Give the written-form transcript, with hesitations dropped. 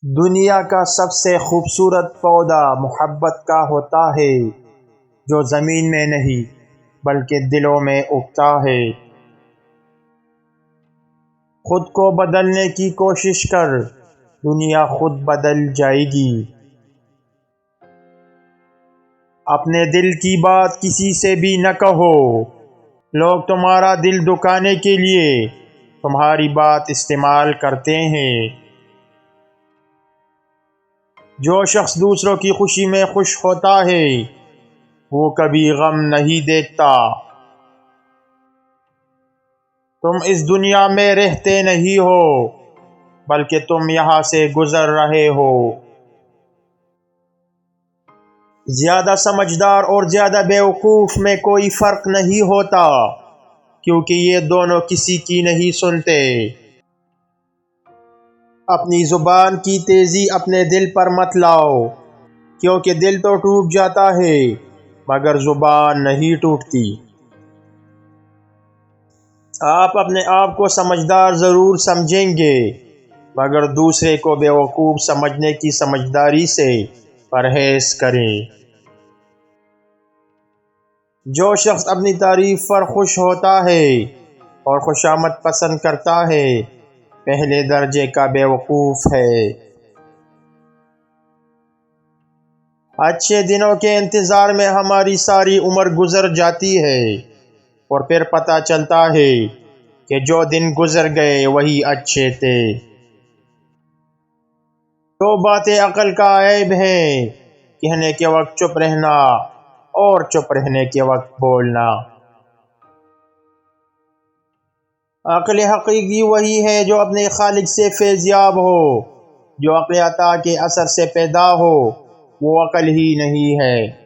دنیا کا سب سے خوبصورت پودا محبت کا ہوتا ہے، جو زمین میں نہیں بلکہ دلوں میں اگتا ہے۔ خود کو بدلنے کی کوشش کر، دنیا خود بدل جائے گی۔ اپنے دل کی بات کسی سے بھی نہ کہو، لوگ تمہارا دل دکانے کے لیے تمہاری بات استعمال کرتے ہیں۔ جو شخص دوسروں کی خوشی میں خوش ہوتا ہے، وہ کبھی غم نہیں دیکھتا۔ تم اس دنیا میں رہتے نہیں ہو، بلکہ تم یہاں سے گزر رہے ہو۔ زیادہ سمجھدار اور زیادہ بیوقوف میں کوئی فرق نہیں ہوتا، کیونکہ یہ دونوں کسی کی نہیں سنتے۔ اپنی زبان کی تیزی اپنے دل پر مت لاؤ، کیونکہ دل تو ٹوٹ جاتا ہے مگر زبان نہیں ٹوٹتی۔ آپ اپنے آپ کو سمجھدار ضرور سمجھیں گے، مگر دوسرے کو بیوقوف سمجھنے کی سمجھداری سے پرہیز کریں۔ جو شخص اپنی تعریف پر خوش ہوتا ہے اور خوشامد پسند کرتا ہے، پہلے درجے کا بیوقوف ہے۔ اچھے دنوں کے انتظار میں ہماری ساری عمر گزر جاتی ہے، اور پھر پتہ چلتا ہے کہ جو دن گزر گئے وہی اچھے تھے۔ دو باتیں عقل کا عیب ہیں، کہنے کے وقت چپ رہنا اور چپ رہنے کے وقت بولنا۔ عقل حقیقی وہی ہے جو اپنے خالق سے فیض یاب ہو، جو عقل عطا کے اثر سے پیدا ہو وہ عقل ہی نہیں ہے۔